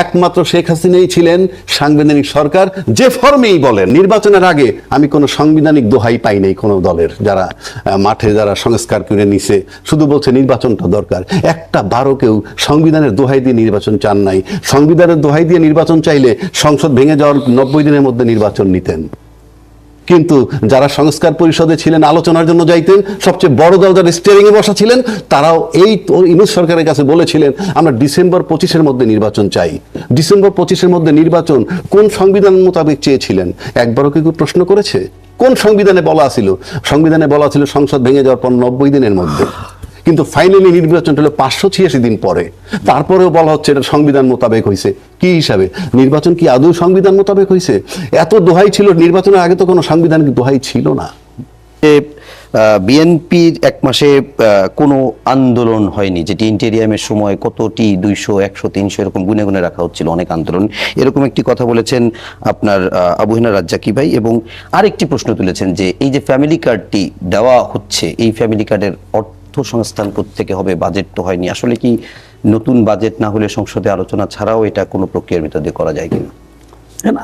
একমাত্র শেখ হাসিনাই ছিলেন সাংবিধানিক সরকার, যে ফর্মেই বলেন। নির্বাচনের আগে আমি কোনো সাংবিধানিক দোহাই পাই নাই কোনো দলের, যারা মাঠে যারা সংস্কার করে নিছে, শুধু বলছে নির্বাচনটা দরকার। একটা বারো কেউ সংবিধানের দোহাই দিয়ে নির্বাচন চান নাই। সংবিধানের দোহাই দিয়ে নির্বাচন চাইলে সংসদ ভেঙে যাওয়ার 90 দিনের মধ্যে নির্বাচন নিতেন। কিন্তু যারা সংস্কার পরিষদে ছিলেন, আলোচনার জন্য যাইতেন, সবচেয়ে বড় দল যারা স্টিয়ারিং এ বসা ছিলেন, তারাও এই ইউনূস সরকারের কাছে বলেছিলেন আমরা ডিসেম্বর 25-এর মধ্যে নির্বাচন চাই। ডিসেম্বর 25-এর মধ্যে নির্বাচন কোন সংবিধান মোতাবেক চেয়েছিলেন? একবারও কি কেউ প্রশ্ন করেছে? কোন সংবিধানে বলা ছিল? সংবিধানে বলা ছিল সংসদ ভেঙে যাওয়ার পর 90 দিনের মধ্যে। কিন্তু ফাইনালি নির্বাচন হলো 586 দিন পরে। তারপরেও বলা হচ্ছে এটা সংবিধান মোতাবেক হয়েছে। কি হিসাবে? নির্বাচন কি আদৌ সংবিধান মোতাবেক হয়েছে? এত দোহাই ছিল, নির্বাচনের আগে তো কোনো সাংবিধানিক দোহাই ছিল না। বিএনপির এক মাসে কোনো আন্দোলন হয়নি, যেটি ইন্টেরিয়ামের সময় কতটি 200, 100, 300 এরকম গুনে গুনে রাখা হচ্ছিল, অনেক আন্দোলন। এরকম একটি কথা বলেছেন আপনার আবু হেনা রাজ্জাকি ভাই। এবং আরেকটি প্রশ্ন তুলেছেন যে এই যে ফ্যামিলি কার্ডটি দেওয়া হচ্ছে, এই ফ্যামিলি কার্ডের সংস্থান থেকে হবে, বাজেট তো হয়নি। আসলে কি নতুন বাজেট না হলে সংসদে আলোচনা ছাড়াও এটা কোনো প্রক্রিয়ার ভিতর দিয়ে করা যায় কিনা?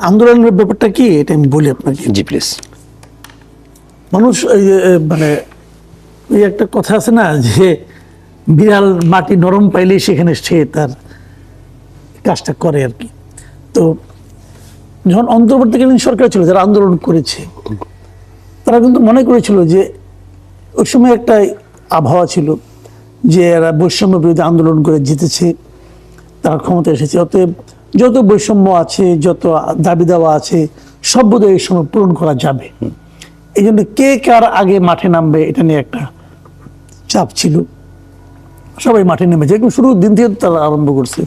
আন্দোলনের ব্যাপারটা কি এটা আমি বলি আপনাকে। জি প্লিজ। মানুষ মানে এই একটা কথা আছে না যে বিড়াল মাটি নরম পাইলে সেখানে সে তার কাজটা করে আর কি। তো যখন অন্তর্বর্তীকালীন সরকার ছিল, যারা আন্দোলন করেছে তারা কিন্তু মনে করেছিল যে ওই সময় একটা আবহাওয়া ছিল যে এরা বৈষম্য বিরোধী আন্দোলন করে জিতেছে, তারা ক্ষমতা এসেছে, অতএব যত বৈষম্য আছে, যত দাবি দেওয়া আছে সব বোধহয় এই সময় পূরণ করা যাবে। এই জন্য কে কার আগে মাঠে নামবে এটা নিয়ে একটা চাপ ছিল। সবাই মাঠে নেমেছে, শুরু দিন থেকে তারা আরম্ভ করছে।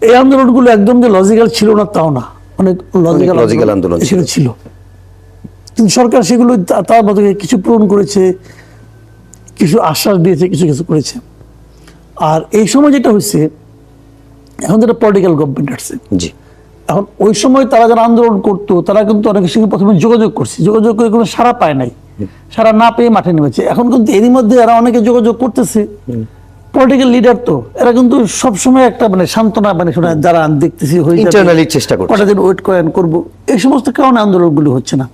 এই আন্দোলনগুলো একদম যে লজিক্যাল ছিল না তাও না, অনেক লজিক্যাল আন্দোলন ছিল। কিন্তু সরকার সেগুলো তার মধ্যে কিছু পূরণ করেছে, কিছু আশ্বাস দিয়েছে, কিছু কিছু করেছে। আর এই সময় যেটা হয়েছে, এখন যেটা পলিটিক্যাল গভর্নমেন্ট আসছে, জি, এখন ওই সময় তারা যারা আন্দোলন করতো তারা কিন্তু অনেকের সঙ্গে প্রথমে যোগাযোগ করছে, যোগাযোগ করে কোনো সাড়া পায় নাই, সাড়া না পেয়ে মাঠে নেমেছে। এখন কিন্তু এরই মধ্যে এরা অনেকে যোগাযোগ করতেছে, পলিটিক্যাল লিডার তো এরা কিন্তু সবসময় একটা মানে সান্ত্বনা, মানে শোনা যারা দেখতেছি ইন্টারনালি চেষ্টা করছে, কটা দিন ওয়েট করেন করবো, এই সমস্ত কারণে আন্দোলনগুলো হচ্ছে না।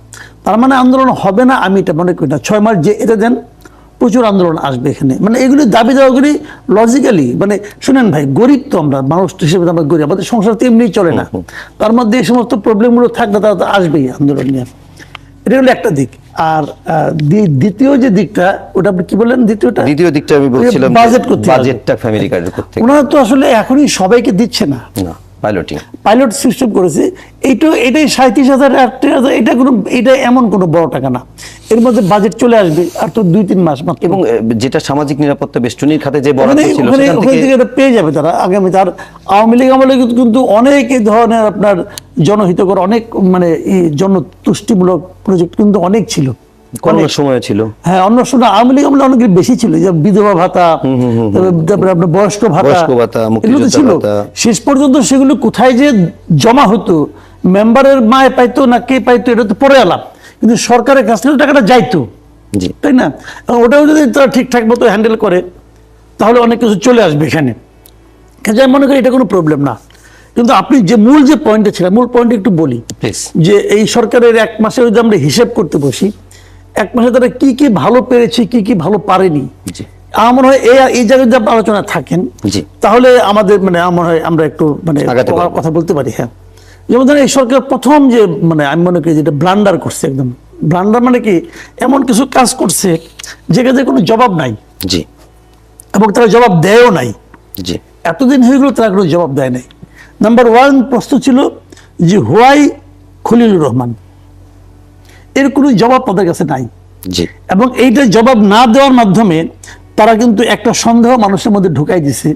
তার মানে আন্দোলন হবে না আমি এটা মনে করি না। 6 মাস যে এটা দেন, প্রচুর আন্দোলন আসবে এখানে। মানে এগুলি দাবি দেওয়াগুলি লজিক্যালি, মানে শুনেন ভাই, গরিব তো আমরা, মানুষ হিসেবে আমরা গরিব, আমাদের সংসার তো এমনি চলে না, তার মধ্যে এই সমস্ত প্রবলেমগুলো থাকলে তারা তো আসবেই আন্দোলন নিয়ে। এটা হলো একটা দিক। আর দ্বিতীয় যে দিকটা, ওটা আপনি কি বললেন? দ্বিতীয় দিকটা আমি বলছিলাম বাজেটটা ফ্যামিলি কার্ডের করতে। ওনারা তো আসলে এখনই সবাইকে দিচ্ছে না, পাইলট সিস্টেম করেছে। এটাই 37,000, 38,000, এটা এমন কোনো বড় টাকা না। এর মধ্যে বাজেট চলে আসবে আর তো 2-3 মাস মাত্র। এবং যেটা সামাজিক নিরাপত্তা বেষ্টনীর খাতে যে বরাদ্দ ছিল সেখান থেকে এটা পেয়ে যাবে তারা আগামী। তার আওয়ামী লীগ আমলে কিন্তু অনেক এই ধরনের আপনার জনহিতকর অনেক মানে জনতুষ্টিমূলক প্রজেক্ট কিন্তু অনেক ছিল, অনেক সময় ছিল। হ্যাঁ, অন্য সময় আওয়ামী লীগ আমলে অনেক বেশি ছিল, যে বিধবা ভাতা, তারপরে আপনার বয়স্ক ভাতা, এগুলো তো ছিল। শেষ পর্যন্ত সেগুলো কোথায় যে জমা হতো, মেম্বারের মায় পাইতো না কে পাইতো, এটা তো পরে এলাম, কিন্তু সরকারের কাছ থেকে টাকাটা যাইতো, তাই না? ওটাও যদি তারা ঠিকঠাক মতো হ্যান্ডেল করে তাহলে অনেক কিছু চলে আসবে এখানে। আমি মনে করি এটা কোনো প্রবলেম না। কিন্তু আপনি যে মূল যে পয়েন্টটা ছিল, মূল পয়েন্ট একটু বলি, যে এই সরকারের 1 মাসে যদি আমরা হিসেব করতে বসি, 1 মাসে তারা কি কি ভালো পেরেছে, কি কি ভালো পারেনি, আমার মনে হয় এই জায়গায় যদি আলোচনা থাকেন তাহলে আমাদের মানে আমার হয় আমরা একটু মানে কথা বলতে পারি। হ্যাঁ, যেমন ধরেন এই সরকার প্রথম যে মানে আমি মনে করি যেটা ব্লান্ডার করছে, একদম ব্লান্ডার মানে কি, এমন কিছু কাজ করছে যেখানে কোনো জবাব নাই, এবং তারা জবাব দেয়ও নাই। এতদিন হয়ে গেল তারা কোনো জবাব দেয় নাই। নাম্বার 1 প্রশ্ন ছিল যে হোয়াই খলিলুর রহমান, এর কোনো জবাব তাদের কাছে নাই। এবং এইটা জবাব না দেওয়ার মাধ্যমে তারা কিন্তু একটা সন্দেহ মানুষের মধ্যে ঢুকাই দিছে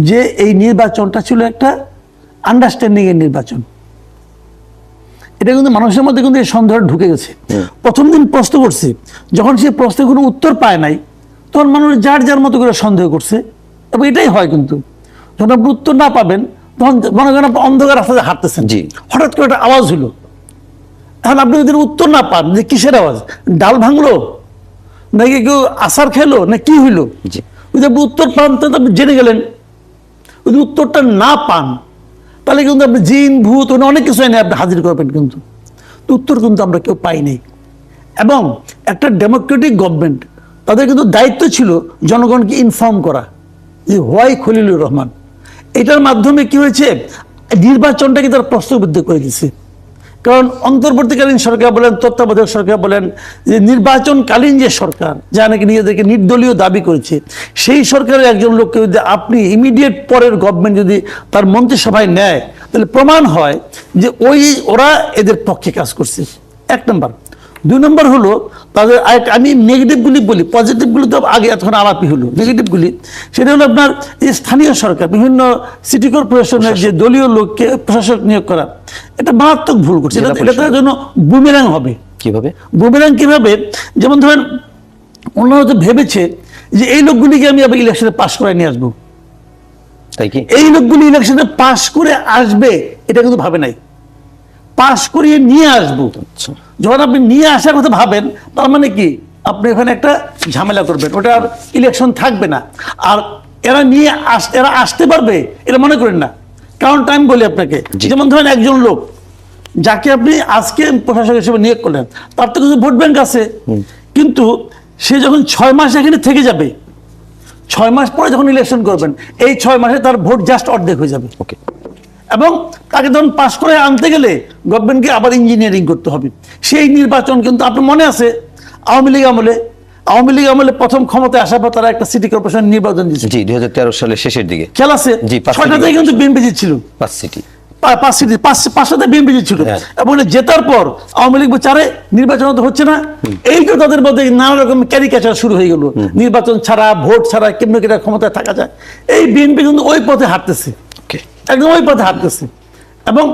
যে এই নির্বাচনটা ছিল একটা আন্ডারস্ট্যান্ডিং এর নির্বাচন। এটা কিন্তু মানুষের মধ্যে কিন্তু এই সন্দেহ ঢুকে গেছে। প্রথম দিন প্রশ্ন করছে, যখন সে প্রশ্নের কোনো উত্তর পায় নাই, তখন মানুষ যার যার মতো করে সন্দেহ করছে। এবং এটাই হয়, কিন্তু যখন আপনি উত্তর না পাবেন তখন মনে করেন আপনি অন্ধকার রাস্তাতে হাঁটতেছেন, হঠাৎ করে একটা আওয়াজ হলো, এখন আপনি যদি উত্তর না পান যে কিসের আওয়াজ, ডাল ভাঙলো নাকি কেউ আচার খেলো না কি হইলো, যদি আপনি উত্তর পান তাহলে আপনি জেনে গেলেন। যদি উত্তরটা না পান তাহলে কিন্তু আপনি জিন ভূত অনেক কিছু এনে আপনি হাজির করবেন, কিন্তু উত্তর কিন্তু আমরা কেউ পাই নাই। এবং একটা ডেমোক্রেটিক গভর্নমেন্ট, তাদের কিন্তু দায়িত্ব ছিল জনগণকে ইনফর্ম করা যে হোয়াই খলিলুর রহমান। এটার মাধ্যমে কি হয়েছে, নির্বাচনটাকে তারা প্রশ্নবিদ্ধ করে দিচ্ছে। কারণ অন্তর্বর্তীকালীন সরকার বলেন, তত্ত্বাবধায়ক সরকার বলেন, যে নির্বাচনকালীন যে সরকার যা নাকি নিজেদেরকে নির্দলীয় দাবি করেছে, সেই সরকারের একজন লোককে যদি আপনি ইমিডিয়েট পরের গভর্নমেন্ট যদি তার মন্ত্রিসভায় নেয়, তাহলে প্রমাণ হয় যে ওরা এদের পক্ষে কাজ করছে। এক নম্বর। দুই নম্বর হলো তাদের আমি নেগেটিভগুলি বলি, পজিটিভগুলি তো আগে এতক্ষণ আলাপই হলো। নেগেটিভগুলি সেটা হলো আপনার এই স্থানীয় সরকার, বিভিন্ন সিটি কর্পোরেশনের যে দলীয় লোককে প্রশাসক নিয়োগ করা, এটা মারাত্মক ভুল করছে। এটা তার জন্য বুমেরাং হবে। কিভাবে বুমেরাং কিভাবে? যেমন ধরেন ওনারা তো ভেবেছে যে এই লোকগুলিকে আমি আবার ইলেকশনে পাস করে নিয়ে আসবো, তাই কি এই লোকগুলি ইলেকশনে পাস করে আসবে এটা কিন্তু ভাবে নাই, পাস করিয়ে নিয়ে আসবো। যখন আপনি নিয়ে আসার কথা ভাবেন, তার মানে কি আপনি এখানে একটা ঝামেলা করবেন, ওটা আর ইলেকশন থাকবে না। আর এরা আসতে পারবে এটা মনে করেন না। কারণ টাইম বলি আপনাকে, যেমন ধরেন একজন লোক যাকে আপনি আজকে প্রশাসক হিসেবে নিয়োগ করলেন, তার তো কিছু ভোট ব্যাংক আছে, কিন্তু সে যখন 6 মাস এখানে থেকে যাবে, 6 মাস পরে যখন ইলেকশন করবেন, এই 6 মাসে তার ভোট জাস্ট অর্ধেক হয়ে যাবে। ওকে, এবং তাকে তখন পাস করে আনতে গেলে গভর্নমেন্টকে আবার ইঞ্জিনিয়ারিং করতে হবে। সেই নির্বাচন কিন্তু আপনার মনে আছে, আওয়ামী লীগ আমলে প্রথম ক্ষমতায় আসার পর তারা একটা সিটি কর্পোরেশন নির্বাচন দিয়েছে। জি 2013 সালের শেষের দিকে খেয়াল আছে, 6টাতে কিন্তু বিএনপি জিতছিল, 5 সিটি, 5টাতে বিএনপি জিতছিল। এবং জেতার পর আওয়ামী লীগ বিচারে নির্বাচন তো হচ্ছে না, এই তো তাদের মধ্যে নানা রকম ক্যারিকেচার শুরু হয়ে গেল, নির্বাচন ছাড়া ভোট ছাড়া কেমনে কেটে ক্ষমতায় থাকা যায়। এই বিএনপি কিন্তু ওই পথে হাঁটতেছে, একদম ওই পথে হাঁটতেছে। এবং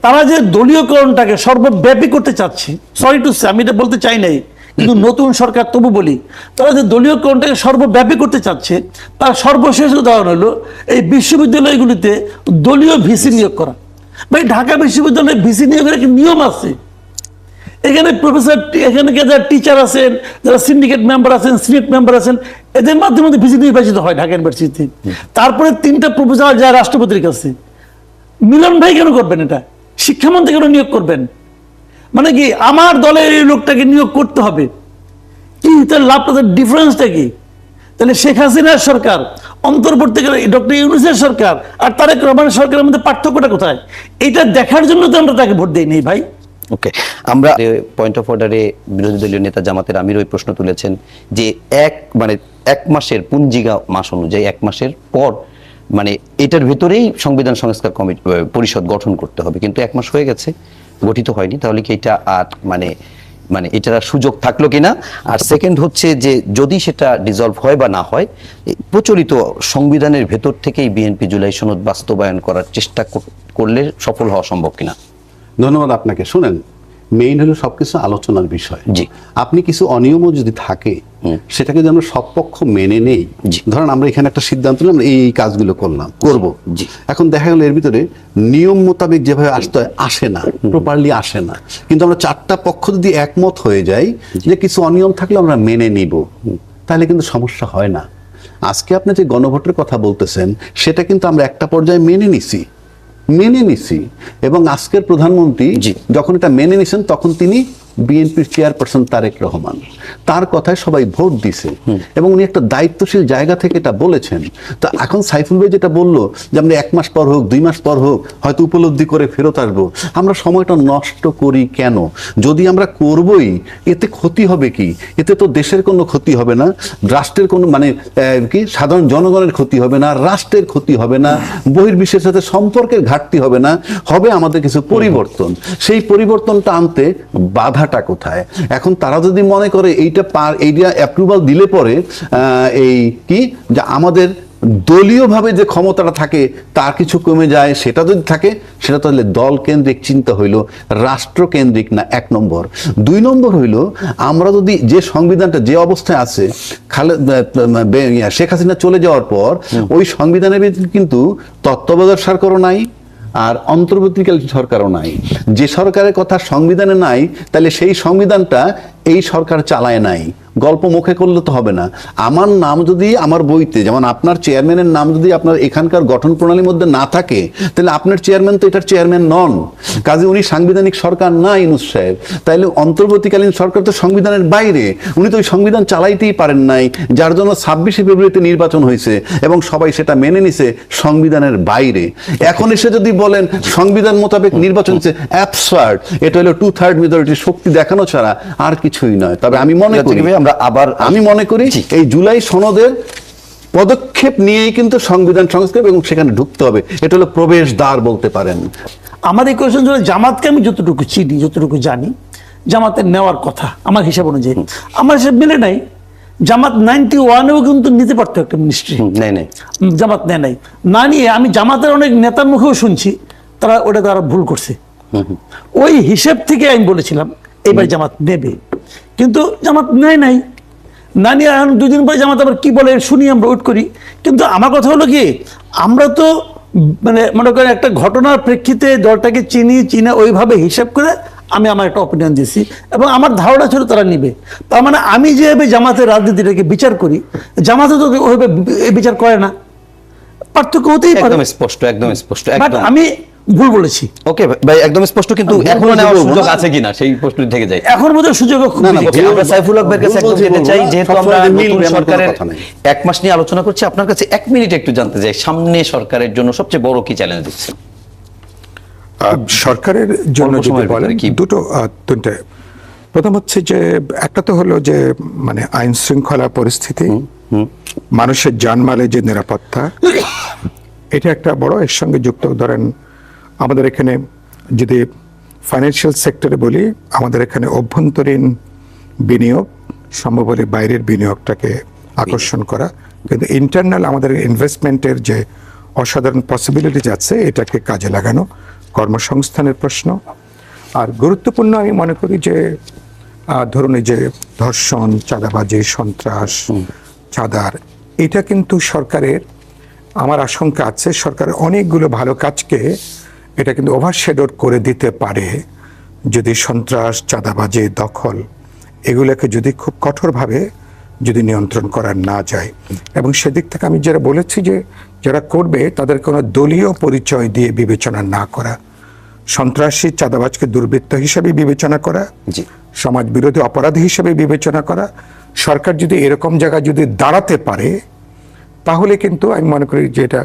তারা যে দলীয়করণটাকে সর্বব্যাপী করতে চাচ্ছে, সরি টু সে আমি এটা বলতে চাই নাই, কিন্তু নতুন সরকার তবু বলি, তারা যে দলীয়করণটাকে সর্বব্যাপী করতে চাচ্ছে, তার সর্বশেষ উদাহরণ হলো এই বিশ্ববিদ্যালয়গুলিতে দলীয় ভিসি নিয়োগ করা। ভাই ঢাকা বিশ্ববিদ্যালয়ে ভিসি নিয়োগের একটা নিয়ম আছে। এখানে প্রফেসর, এখানে যারা টিচার আছেন, যারা সিন্ডিকেট মেম্বার আছেন, সিনেট মেম্বার আছেন, এদের মাধ্যমে ভিসি নির্বাচিত হয় ঢাকা ইউনিভার্সিটিতে। তারপরে 3টা প্রফেসর যায় রাষ্ট্রপতির কাছে। মিলন ভাই কেন করবেন এটা? শিক্ষামন্ত্রী কেন নিয়োগ করবেন? মানে কি আমার দলের এই লোকটাকে নিয়োগ করতে হবে, কি তার লাভটা, ডিফারেন্সটা কি? তাহলে শেখ হাসিনার সরকার, অন্তর্বর্তীকালে ডক্টর ইউনূসের সরকার আর তারেক রহমানের সরকারের মধ্যে পার্থক্যটা কোথায়? এটা দেখার জন্য তো আমরা তাকে ভোট দেইনি ভাই। ওকে, আমরা পয়েন্ট অফ অর্ডারে বিরোধী দলীয় নেতা জামাতের আমির ওই প্রশ্ন তুলেছেন যে এক মাসের পুঞ্জিকা মাস অনুযায়ী 1 মাসের পর মানে এটার ভিতরেই সংবিধান সংস্কার পরিষদ গঠন করতে হবে, কিন্তু 1 মাস হয়ে গেছে, গঠিত হয়নি। তাহলে কি এটা আর মানে এটার সুযোগ থাকলো কিনা? আর সেকেন্ড হচ্ছে যে যদি সেটা ডিসলভ হয় বা না হয়, প্রচলিত সংবিধানের ভেতর থেকেই বিএনপি জুলাই সনদ বাস্তবায়ন করার চেষ্টা করলে সফল হওয়া সম্ভব কিনা? ধন্যবাদ আপনাকে। শুনেন, মেইন হলো সবকিছু আলোচনার বিষয়। জি, আপনি কিছু অনিয়মও যদি থাকে সেটাকে যদি আমরা সব পক্ষ মেনে নেই, ধরেন আমরা এখানে একটা সিদ্ধান্ত নিলাম এই কাজগুলো করব, এখন দেখা গেল এর ভিতরে নিয়ম মোতাবেক যেভাবে আসতে হয় আসে না, প্রপারলি আসে না, কিন্তু আমরা 4টা পক্ষ যদি একমত হয়ে যাই যে কিছু অনিয়ম থাকলে আমরা মেনে নিব, তাহলে কিন্তু সমস্যা হয় না। আজকে আপনি যে গণভোটের কথা বলতেছেন সেটা কিন্তু আমরা একটা পর্যায়ে মেনে নিছি এবং আজকের প্রধানমন্ত্রী যখন এটা মেনে নিছেন তখন তিনি বিএনপির চেয়ারপারসন তারেক রহমান, তার কথায় সবাই ভোট দিছে এবং উনি একটা দায়িত্বশীল জায়গা থেকে এটা বলেছেন। তো এখন সাইফুল ভাই যেটা বললো যে আমরা 1 মাস পর হোক 2 মাস পর হোক হয়তো উপলব্ধি করে ফেরত আসবো, আমরা সময়টা নষ্ট করি কেন? যদি আমরা করবই, এতে ক্ষতি হবে কি? এতে তো দেশের কোনো ক্ষতি হবে না, রাষ্ট্রের কোনো কি সাধারণ জনগণের ক্ষতি হবে না, রাষ্ট্রের ক্ষতি হবে না, বহির্বিশ্বের সাথে সম্পর্কের ঘাটতি হবে না, হবে আমাদের কিছু পরিবর্তন। সেই পরিবর্তনটা আনতে বাধাটা কোথায়? এখন তারা যদি মনে করে এইটা অ্যাপ্রুভাল দিলে পরে এই কি যে আমাদের দলীয়ভাবে যে ক্ষমতাটা থাকে তার কিছু কমে যায়, সেটা যদি থাকে সেটা তাহলে দল কেন্দ্রিক চিন্তা হইল, রাষ্ট্র কেন্দ্রিক না, 1 নম্বর। 2 নম্বর হইল আমরা যদি যে সংবিধানটা যে অবস্থায় আছে শেখ হাসিনা চলে যাওয়ার পর ওই সংবিধানের ভিতরে কিন্তু তত্ত্বাবধায়ক সরকারও নাই, আর অন্তর্বর্তীকালীন সরকারও নাই। যে সরকারের কথা সংবিধানে নাই, তাহলে সেই সংবিধানটা এই সরকার চালায় নাই। গল্প মুখে করলে তো হবে না। আমার নাম যদি আমার বইতে, যেমন আপনার চেয়ারম্যানের নাম যদি আপনার এখানকার গঠন প্রণালীর মধ্যে না থাকে, তাহলে আপনার চেয়ারম্যান তো এটার চেয়ারম্যান নন। কাজে উনি সাংবিধানিক সরকার না ইউনূস সাহেব। তাইলে অন্তর্বর্তীকালীন সরকার তো সংবিধানের বাইরে, উনি তো ওই সংবিধান চালাইতেই পারেন নাই, যার জন্য 26শে ফেব্রুয়ারিতে নির্বাচন হয়েছে এবং সবাই সেটা মেনে নিছে সংবিধানের বাইরে। এখন এসে যদি বলেন সংবিধান মোতাবেক নির্বাচন হচ্ছে, অ্যাবসার্ড। এটা হলো 2/3 মেজরিটির শক্তি দেখানো ছাড়া আর কিছুই নয়। তবে আমি মনে করি, আমি মনে করি এই জুলাই সনদের পদক্ষেপ নিয়েই কিন্তু সংবিধান সংস্কার এবং সেখানে ঢুকতে হবে। এটা হলো প্রবেশ দ্বার বলতে পারেন। আমার এই কোয়েশন ছিল, জামাতকে আমি যতটুকু চিনি, যতটুকু জানি, জামাতের নেওয়ার কথা আমার হিসাব অনুযায়ী, আমার হিসাব মিলে নাই। জামাত 91-এও কিন্তু নিতে পারতো একটা মিনিস্ট্রি, জামাত নেয় নাই। না নিয়ে আমি জামাতের অনেক নেতার মুখেও শুনছি তারা ভুল করছে। ওই হিসেব থেকে আমি বলেছিলাম এবার জামাত নেবে, কিন্তু জামাত নেয় নাই। না নিয়ে এখন 2 দিন পরে জামাত আবার কি বলে শুনি, আমরা ওয়েট করি। কিন্তু আমার কথা হলো কি, আমরা তো মানে মনে করেন একটা ঘটনার প্রেক্ষিতে দলটাকে চিনে ওইভাবে হিসাব করে আমি আমার একটা অপিনিয়ন দিয়েছি এবং আমার ধারণা ছিল তারা নিবে। তার মানে আমি যেভাবে জামাতের রাজনীতিটাকে বিচার করি, জামাতে তো ওইভাবে বিচার করে না। পার্থক্য হতেই পারে। একদম স্পষ্ট। আমি ভুল বলেছি, ওকে ভাই, একদম স্পষ্ট। কিন্তু এখনো নেওয়ার সুযোগ আছে কিনা সেই প্রশ্ন থেকে যায়। এখন বোধহয় সুযোগ খুব না, আমরা সাইফুল হক ভাইয়ের কাছে একদম যেতে চাই, যেহেতু আমরা নতুন সরকারের 1 মাস নিয়ে আলোচনা করছি, আপনার কাছে 1 মিনিট একটু জানতে চাই, সামনে সরকারের জন্য সবচেয়ে বড় কি চ্যালেঞ্জ দিচ্ছেন? সরকারের জন্য যদি বলেন দুটো তিনটে। প্রথম হচ্ছে যে একটা তো হলো যে মানে আইন শৃঙ্খলা পরিস্থিতি, মানুষের জানমালের যে নিরাপত্তা, এটা একটা বড়। এর সঙ্গে যুক্ত ধরেন আমাদের এখানে যদি ফাইন্যান্সিয়াল সেক্টরে বলি, আমাদের এখানে অভ্যন্তরীণ বিনিয়োগ সম্ভব হলে বাইরের বিনিয়োগটাকে আকর্ষণ করা, কিন্তু ইন্টারনাল আমাদের ইনভেস্টমেন্টের যে অসাধারণ পসিবিলিটিজ আছে এটাকে কাজে লাগানো, কর্মসংস্থানের প্রশ্ন। আর গুরুত্বপূর্ণ আমি মনে করি যে ধরুন এই যে ধর্ষণ, চাঁদাবাজি, সন্ত্রাস, চাঁদার, এটা কিন্তু সরকারের, আমার আশঙ্কা আছে সরকারের অনেকগুলো ভালো কাজকে এটা কিন্তু ওভারশ্যাডো করে দিতে পারে যদি সন্ত্রাস, চাঁদাবাজি, দখল এগুলোকে যদি খুব কঠোরভাবে যদি নিয়ন্ত্রণ করা না যায়। এবং সেদিক থেকে আমি যারা বলেছি যে যারা করবে তাদের কোনো দলীয় পরিচয় দিয়ে বিবেচনা না করা, সন্ত্রাসী চাঁদাবাজকে দুর্বৃত্ত হিসেবে বিবেচনা করা, সমাজ বিরোধী অপরাধী হিসেবে বিবেচনা করা। সরকার যদি এরকম জায়গায় যদি দাঁড়াতে পারে তাহলে কিন্তু আমি মনে করি যে এটা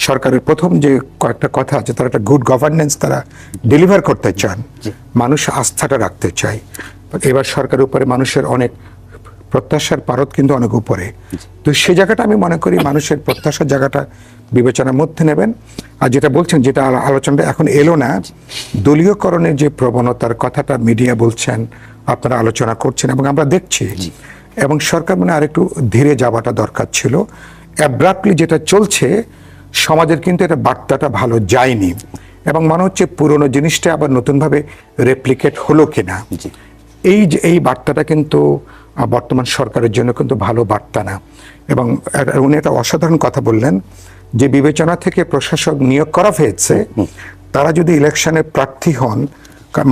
সরকারের প্রথম যে কয়েকটা কথা আছে, তারা একটা গুড গভর্নেন্স তারা ডেলিভার করতে চান, মানুষ আস্থাটা রাখতে চায়। এবার সরকারের উপরে মানুষের অনেক প্রত্যাশার পারদ কিন্তু অনেক উপরে, তো সে জায়গাটা আমি মনে করি মানুষের প্রত্যাশার জায়গাটা বিবেচনার মধ্যে নেবেন। আর যেটা বলছেন, যেটা আলোচনাটা এখন এলো না, দলীয়করণের যে প্রবণতার কথাটা মিডিয়া বলছেন, আপনারা আলোচনা করছেন এবং আমরা দেখছি, এবং সরকার মানে আরেকটু ধীরে যাওয়াটা দরকার ছিল। অ্যাব্রাপ্টলি যেটা চলছে সমাজের কিন্তু এটা বার্তাটা ভালো যায়নি, এবং মনে হচ্ছে পুরনো জিনিসটা আবার নতুনভাবে রেপ্লিকেট হলো কিনা, এই বার্তাটা কিন্তু বর্তমান সরকারের জন্য কিন্তু ভালো বার্তা না। এবং উনি একটা অসাধারণ কথা বললেন যে বিবেচনা থেকে প্রশাসক নিয়োগ করা হয়েছে, তারা যদি ইলেকশনে প্রার্থী হন,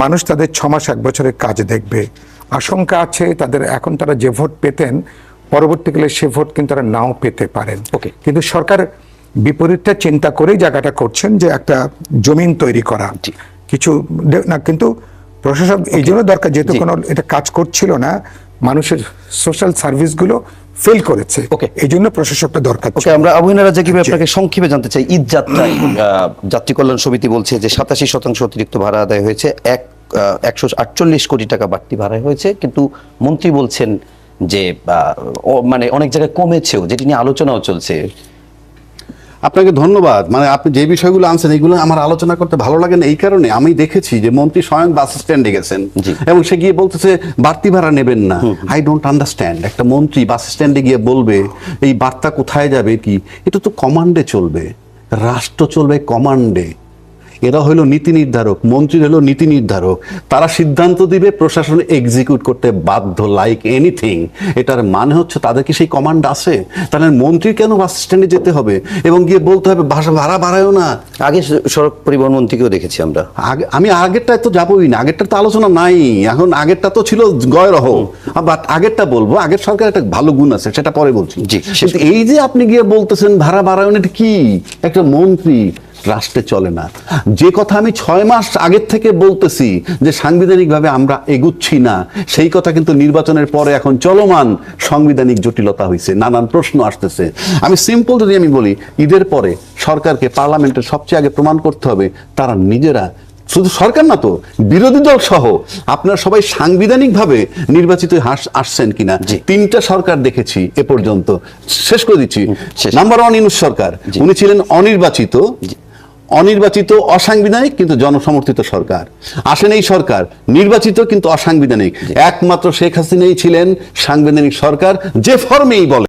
মানুষ তাদের 6 মাস 1 বছরের কাজ দেখবে। আশঙ্কা আছে তাদের এখন তারা যে ভোট পেতেন পরবর্তীকালে সে ভোট কিন্তু তারা নাও পেতে পারেন। কিন্তু সরকার বিপরীতটা চিন্তা করেই জায়গাটা করছেন যে একটা জমিন তৈরি করা কিছু না, কিন্তু প্রশাসক এই জন্য দরকার যেহেতু কোনো এটা কাজ করছিল না, মানুষের সোশ্যাল সার্ভিসগুলো ফেল করেছে, এই জন্য প্রশাসকটা দরকার। আমরা আবুহিনা রাজ্জাক আপনাকে সংক্ষেপে জানতে চাই, ঈদ যাত্রায় যাত্রী কল্যাণ সমিতি বলছে যে 87% অতিরিক্ত ভাড়া আদায় হয়েছে, 148 কোটি টাকা বাড়তি ভাড়া হয়েছে, কিন্তু মন্ত্রী বলছেন যে মানে অনেক জায়গায় কমেছেও, যেটি নিয়ে আলোচনাও চলছে। আপনাকে ধন্যবাদ। মানে আপনি যে বিষয়গুলো আনছেন এগুলো আমার আলোচনা করতে ভালো লাগে না, এই কারণে আমি দেখেছি যে মন্ত্রী স্বয়ং বাস স্ট্যান্ডে গেছেন এবং সে গিয়ে বলতেছে বাড়তি ভাড়া নেবেন না। আই ডোন্ট আন্ডারস্ট্যান্ড, একটা মন্ত্রী বাস স্ট্যান্ডে গিয়ে বলবে এই বার্তা কোথায় যাবে কি? এটা তো কমান্ডে চলবে, রাষ্ট্র চলবে কমান্ডে। এরা হলো নীতি নির্ধারক, মন্ত্রী হলো নীতি নির্ধারক, তারা সিদ্ধান্ত দিবে, প্রশাসন এক্সিকিউট করতে বাধ্য লাইক এনিথিং। এটার মানে হচ্ছে তাদের কি সেই কমান্ড আছে? তাহলে মন্ত্রী কেন বাস স্ট্যান্ডে যেতে হবে এবং গিয়ে বলতে হবে ভাড়া বাড়ায়ও না? আগে সড়ক পরিবহন মন্ত্রীকেও দেখেছি আমরা। আমি আগেরটায় তো যাবোই না, আগেরটার তো আলোচনা নাই এখন। আগেরটা তো ছিল গয়রহ, বাট আগেরটা বলবো। আগের সরকার একটা ভালো গুণ আছে, সেটা পরে বলছি। জি, কিন্তু এই যে আপনি গিয়ে বলতেছেন ভাড়া বাড়ায়ন, এটা কি? একটা মন্ত্রী রাষ্ট্রে চলে না। যে কথা আমি 6 মাস আগের থেকে বলতেছি যে সাংবিধানিকভাবে আমরা এগুচ্ছি না, সেই কথা কিন্তু নির্বাচনের পরে এখন চলমান সাংবিধানিক জটিলতা হয়েছে, নানান প্রশ্ন আসতেছে। আমি সিম্পল যদি আমি বলি, ঈদের পরে সরকারকে পার্লামেন্টের সবচেয়ে আগে প্রমাণ করতে হবে তারা নিজেরা, শুধু সরকার না তো বিরোধী দল সহ আপনারা সবাই সাংবিধানিকভাবে নির্বাচিত আসছেন কিনা। 3টা সরকার দেখেছি এ পর্যন্ত, শেষ করে দিচ্ছি। নাম্বার 1 ইউনূস সরকার, উনি ছিলেন অনির্বাচিত অসাংবিধানিক কিন্তু জনসমর্থিত সরকার। আসেন এই সরকার নির্বাচিত কিন্তু অসাংবিধানিক। একমাত্র শেখ হাসিনাই ছিলেন সাংবিধানিক সরকার, যে ফর্মেই বলে।